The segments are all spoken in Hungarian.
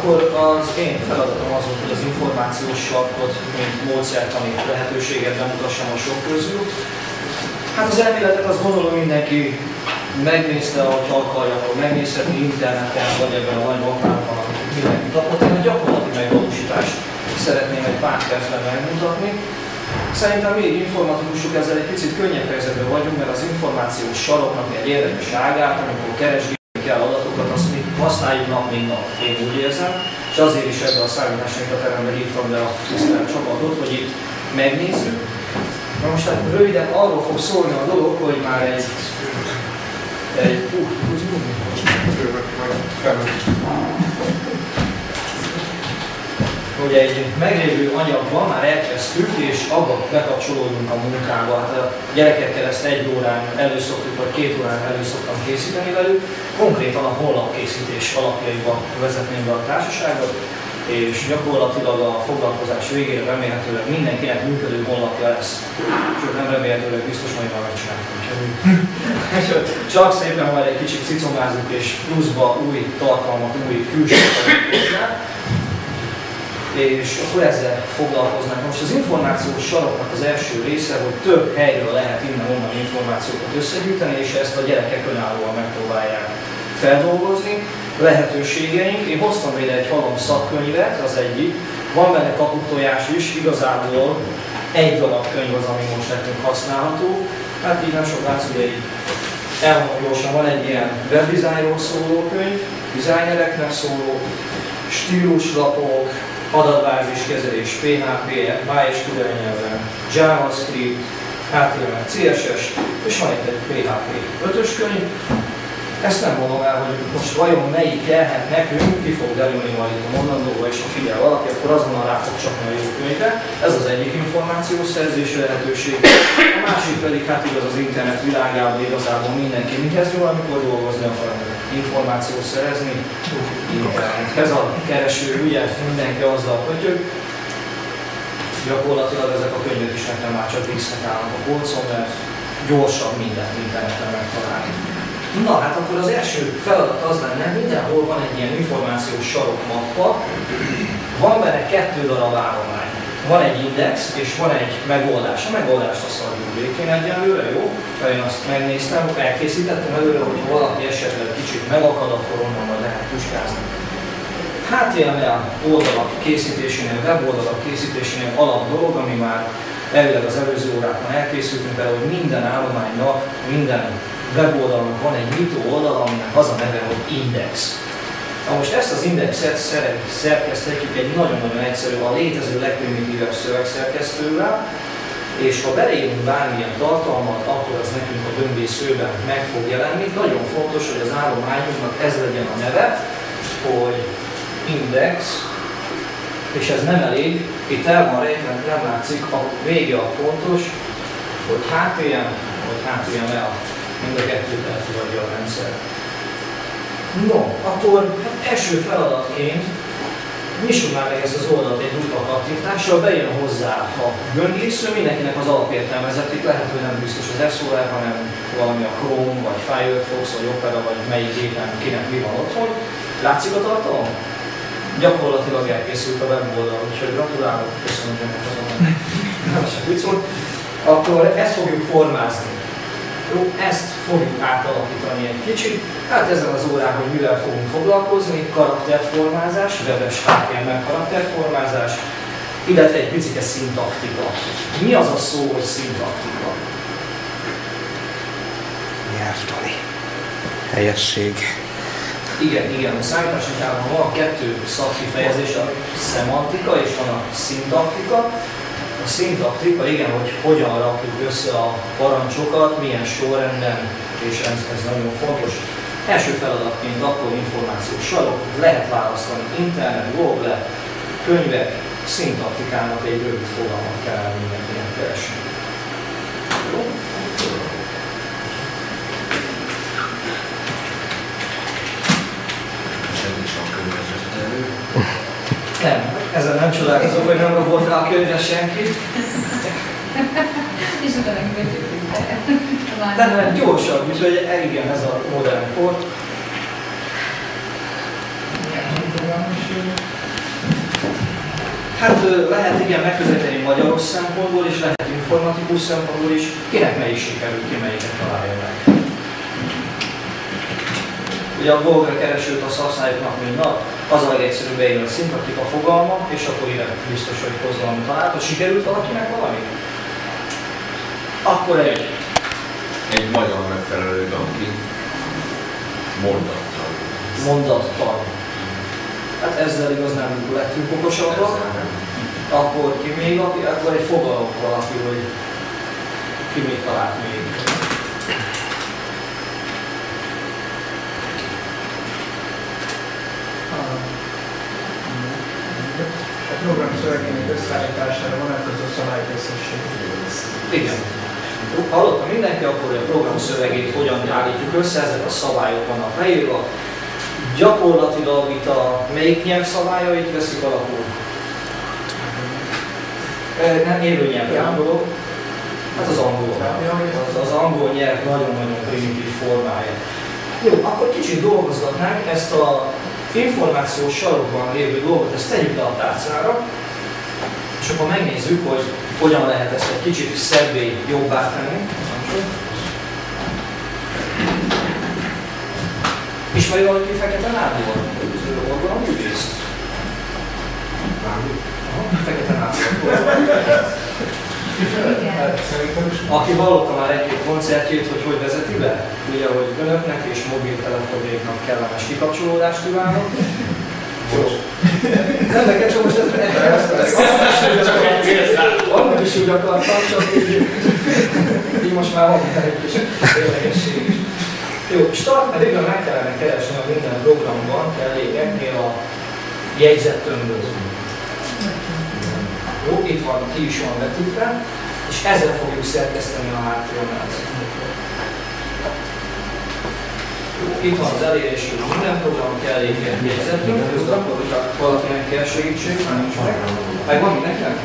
akkor az én feladatom az volt, hogy az információs sarkot, mint módszertani lehetőséget bemutassam a sok közül. Hát az elméletet azt gondolom mindenki megnézte, ahogy akarja, akkor megnézheti interneten, vagy ebben a nagy magnálban, amit mindenki kapott. Én a gyakorlati megvalósítást szeretném egy pár percben megmutatni. Szerintem mi informatikusok ezzel egy picit könnyebb helyzetben vagyunk, mert az információs saroknak egy érdekes ágát, amikor keresgélni kell adatokat, azt mi használjuk nap mint nap, én úgy érzem. És azért is ebben a számítástechnika-teremben hívtam be a tisztelt csapatot, hogy itt megnézzük. Na most hát röviden arról fog szólni a dolog, hogy már hogy egy meglévő anyagban már elkezdtük, és abba bekapcsolódunk a munkába. Hát a gyerekekkel ezt 1 órán előszoktuk, vagy 2 órán előszoktam készíteni velük. Konkrétan a honlapkészítés alapjaiba vezetném be a társaságot, és gyakorlatilag a foglalkozás végére remélhetőleg mindenkinek működő honlapja lesz. Sőt, nem remélhetőleg, biztos majd már megcsináljuk. Csak szépen majd egy kicsit cicomázunk, és pluszba új tartalmat, új külsőt hozzá. És akkor ezzel foglalkoznánk. Most az információs saroknak az első része, hogy több helyről lehet innen-onnan információkat összegyűjteni, és ezt a gyerekek önállóan megpróbálják feldolgozni. Lehetőségeink. Én hoztam ide egy halom szakkönyvet, az egyik. Van benne kaputojás is, igazából egy darab könyv az, ami most nekünk használható. Hát így nem sok látsz, ugye így elmondom gyorsan, van egy ilyen webdesignról szóló könyv, designereknek szóló, stíluslapok, adatbáziskezelés, PHP, MySQL nyelven, JavaScript, HTML, CSS, és van itt egy PHP 5-ös könyv. Ezt nem mondom el, hogy most vajon melyik kellhet nekünk, ki fog derülni majd a mondandóba, és ha figyel valaki, akkor azonnal rá fog csapni a jó könyvre. Ez az egyik információszerzési lehetőség. A másik pedig hát igaz az internet világában igazából mindenki mihez jól, amikor dolgozni akar információt szerezni. Ez a kereső, ugye mindenki azzal pötyög. Gyakorlatilag ezek a könyvek is nekem már csak dísznek állnak a polcon, mert gyorsabb mindent interneten megtalálni. Na hát akkor az első feladat az lenne, mindenhol van egy ilyen információs sarokmappa, van benne 2 darab állomány. Van egy index és van egy megoldás. A megoldást azt hagyjuk békén egyenlőre, jó? Én azt megnéztem, elkészítettem előre, hogy valaki esetleg kicsit megakad, akkor onnan majd lehet puskázni. HTML oldalak készítésénél, weboldalak készítésénél alap dolog, ami már elvileg az előző órákon elkészültünk vele, hogy minden állománynak, minden weboldalnak van egy nyitó oldal, aminek az a neve, hogy index. Na most ezt az indexet szerkeszthetjük egy nagyon-nagyon egyszerű, a létező legprimitívebb szövegszerkesztővel, és ha beleírunk bármilyen tartalmat, akkor az nekünk a böngészőben meg fog jelenni. Nagyon fontos, hogy az állományunknak ez legyen a neve, hogy index, és ez nem elég, itt el van rejtve, nem látszik, a vége a fontos, hogy HTML vagy HTML. Mind a kettőt elfogadja a rendszer. No, akkor hát első feladatként nyissuk már meg ezt az oldalt egy dupla kattintással, bejön hozzá a böngésző, mindenkinek az alapértelmezetét, lehet, hogy nem biztos az SOL, hanem valami a Chrome, vagy Firefox, vagy Opera, vagy melyik gépen kinek mi van otthon. Látszik a tartalom? Gyakorlatilag elkészült a weboldal, úgyhogy gratulálok, köszönöm önnek azonban. Nem csak vicc volt. Akkor ezt fogjuk formázni. Jó, ezt fogjuk átalakítani egy kicsit. Hát ezen az órán, hogy mivel fogunk foglalkozni, karakterformázás, webes HTML karakterformázás, illetve egy picike szintaktika. Mi az a szó, hogy szintaktika? Nyelvtani. Helyesség. Igen, a számítástechnikában van 2 szakkifejezés, a szemantika és van a szintaktika. A szintaktika, igen, hogy hogyan rakjuk össze a parancsokat, milyen sorrendben, és ez nagyon fontos. Első feladatként akkor információs sarok, lehet választani internet, Google, könyvek, szintaktikának egy rövid fogalmat kell mindenkinek keresni. Jó? Nem, ezen nem csodálkozok, hogy nem robott rá a könyvre senki. És utána megkötődik, de... Nem, gyorsabb, úgyhogy igen, ez a modern kor. Hát lehet igen megközelíteni magyaros szempontból is, lehet informatikus szempontból is, kinek melyik sikerül, ki melyiket találja meg. Ugye a Google keresőt azt használjuk nap mint nap, az a legegyszerűbb beírni a szintaktika fogalma, és akkor ide biztos, hogy hoz valami találatot. Sikerült valakinek valami? Akkor egy magyar megfelelő danki mondattal. Mondattal. Hát ezzel igaz nem lettünk okosabbak. Akkor ki még, akkor egy fogalom valaki, hogy ki még talált még. A program szövegének összeállítására vonatkozó szabályközösség. Igen. Hallotta mindenki, akkor a program szövegét hogyan állítjuk össze, ezek a szabályok vannak leírva. Gyakorlatilag itt a melyik nyelv szabályait veszik alapul? Nem élő nyelvre gondolok. Hát az angol. Az angol nyelv nagyon-nagyon primitív formája. Jó, akkor kicsit dolgozgatnánk ezt a információs sarokban lévő dolgot, ezt tegyük le a tárcára, és akkor megnézzük, hogy hogyan lehet ezt egy kicsit szebbé, jobbá tenni. Ismeri valaki Fekete Nándor? Valami művészt? Fekete Nándor. Aki hallotta már egy-két koncertjét, hogy vezeti be? Ugye, hogy önöknek és mobiltelefonjaiknak kellemes kikapcsolódást kívánok. Jó. Nem neked csak most amúgy is úgy akartam, csak így most már van egy kis érdekesség is. Jó, start pedig meg kellene keresni a minden programban, kell légeknél a jegyzettömböt. Jó, itt van, ki is van vetítve, és ezzel fogjuk szerkeszteni a háttérmet. Itt van az elérésű minden program, kell egy jegyzettömböt, akkor hogyha valakinek kell segítség, már nincs meg. Megvan mindenkinek?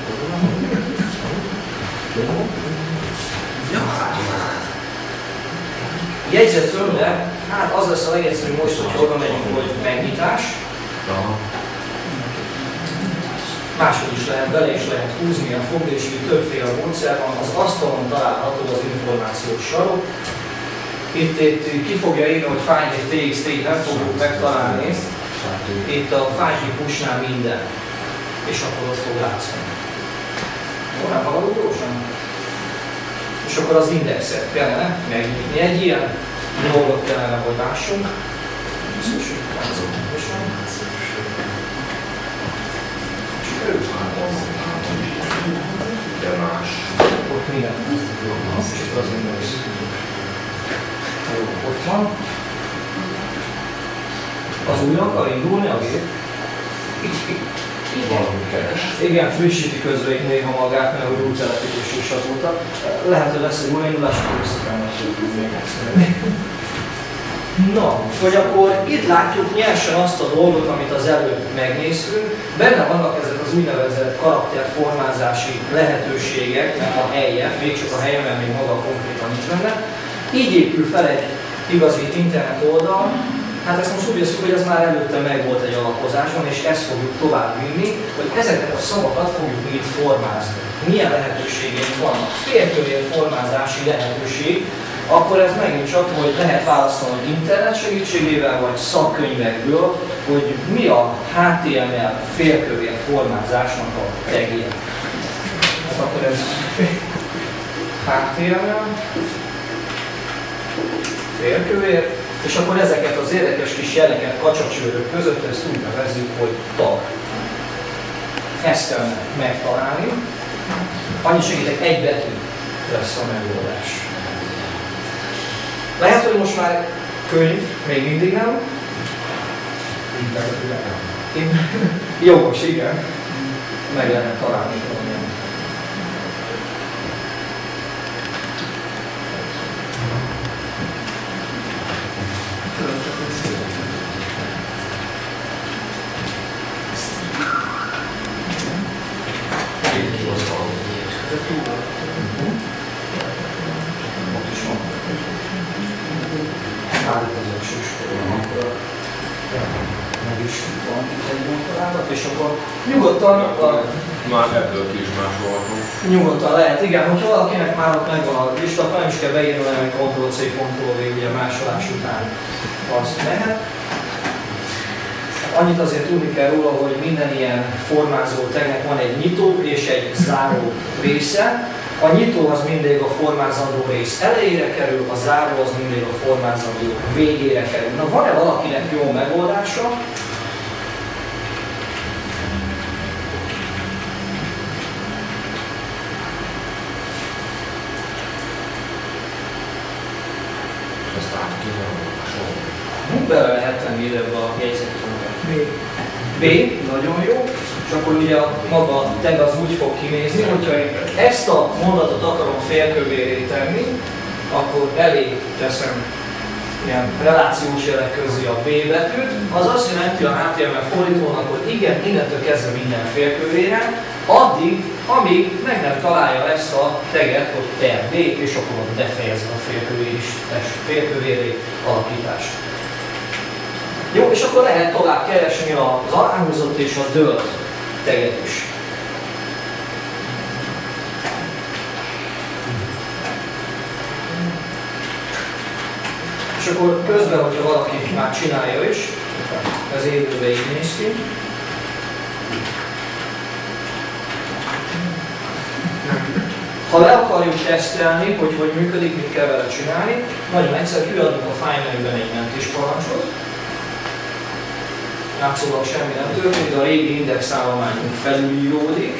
Jegyzettömbbe, hát az lesz a legegyszerűbb most, hogy oda megyünk, hogy megnyitás. Máshogy is lehet, bele is lehet húzni a fogd, és így többféle módszer van. Az asztalon található az információs sarok. Itt ki fogja írni, hogy file txt, nem fogjuk megtalálni. Itt a file típusnál minden. És akkor ott fog látszani. Jó, nem haladunk gyorsan? És akkor az indexet kellene megnyitni. Egy ilyen dolgot kellene, hogy lássunk. Biztos, hogy látszik. De más. Ott minden. Csak az index. Jó, ott van. Az újra akar indulni a gép? Igen, frissíti közben néha magát, mert hogy új telepítés is azóta. Lehet, hogy lesz egy újraindulás, akkor vissza kell még egyszer. Na, hogy akkor itt látjuk nyersen azt a dolgot, amit az előbb megnéztünk. Benne vannak ezek az úgynevezett karakterformázási lehetőségek, meg a helye, még csak a helye, mert még maga konkrétan nincs benne. Így épül fel egy igazi internet oldal. Hát ezt most úgy veszünk, hogy ez már előtte meg volt egy alapozásban, és ezt fogjuk tovább vinni, hogy ezeket a szavakat fogjuk itt formázni. Milyen lehetőségeink vannak? Félkövér formázási lehetőség, akkor ez megint csak, hogy lehet választani internet segítségével, vagy szakkönyvekből, hogy mi a HTML félkövér formázásnak a tagje. Hát akkor ez HTML félkövér, és akkor ezeket az érdekes kis jeleket kacsacsőrök között ezt úgy nevezzük, hogy tag. Ezt kell megtalálni. Annyi segítek, egy betű lesz a megoldás. Lehet, hogy most már könyv, még mindig nem. Jogos, igen. Meg lehet találni valamilyen. is van itt egy mondalálat, és akkor nyugodtan, Már ebből ki is másolhatom. nyugodtan lehet, igen, hogyha valakinek már ott megvan a lista, akkor nem is kell beírni, hanem Ctrl-C, Ctrl-V, ugye másolás után azt mehet. Annyit azért tudni kell róla, hogy minden ilyen formázó tagnek van egy nyitó és egy záró része. A nyitó az mindig a formázandó rész elejére kerül, a záró az mindig a formázandó végére kerül. Na, van-e valakinek jó megoldása? Ezt át kéne olvasni. Bele lehet tenni ide a jegyzetünkbe. B, nagyon jó. És akkor ugye a maga tag az úgy fog kinézni, hogyha én ezt a mondatot akarom félkövéré tenni, akkor elé teszem ilyen relációs jelek közé a B betűt, az azt jelenti a HTML fordítónak, hogy igen, innentől kezdve minden félkövére, addig, amíg meg nem találja ezt a taget, hogy per B, és akkor ott befejezze a félkövéré alakítást. Jó, és akkor lehet tovább keresni az aláhúzott és a dölt taget is. És akkor közben, hogyha valaki már csinálja is, ez élőben így néz ki. Ha le akarjuk tesztelni, hogy működik, mit kell vele csinálni, nagyon egyszerű, kiadunk a file menüben egy mentés parancsot. Látszólag semmi nem történik, de a régi indexállományunk felülíródik.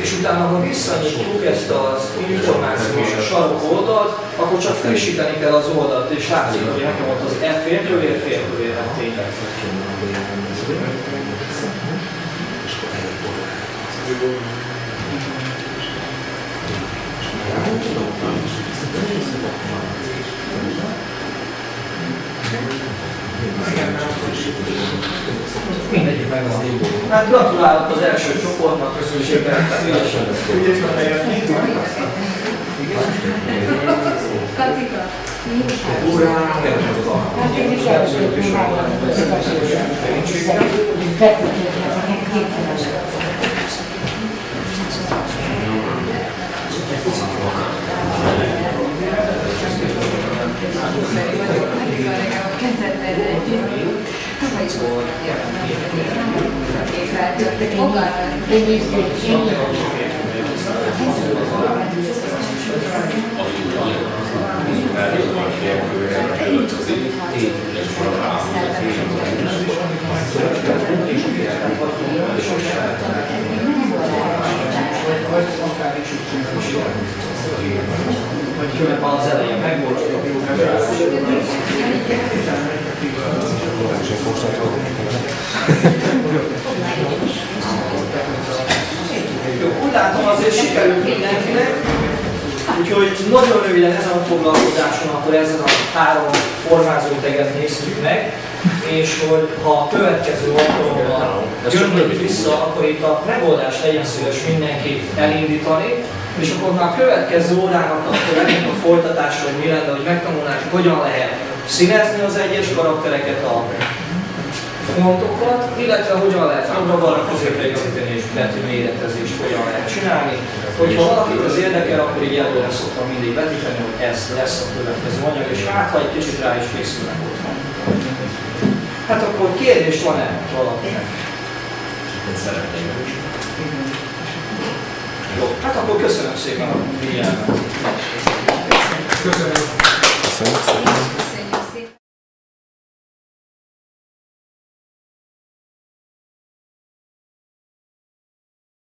És utána, ha visszanyitjuk ezt az információs sarok oldalt, akkor csak frissíteni kell az oldalt, és látszik, hogy nekem ott az F félkövér lett tényleg. Mindegyik megvan. Hát gratulálok az első csoportnak, köszönjük szépen. Katika. Vagy különben az elején megvolt, úgy látom, azért sikerült mindenkinek, úgyhogy nagyon röviden ezen a foglalkozáson akkor ezen a 3 formázó taget néztük meg, és hogy ha a következő alkalommal jönnék vissza, akkor itt a megoldást legyen szíves mindenki elindítani, és akkor már a következő órának akkor legyen a folytatás, hogy mi lenne, hogy megtanulnánk, hogyan lehet színezni az egyes karaktereket, a fontokat, illetve hogyan lehet jobbra-balra középre igazítani és betűméretezést hogyan lehet csinálni. Hogyha valakit ez érdekel, akkor így előre szoktam mindig vetíteni, hogy ez lesz a következő anyag, és hát ha egy kicsit rá is készülnek otthon. Hát akkor kérdés van-e valakinek? Jó, hát akkor köszönöm szépen a figyelmet. Köszönöm.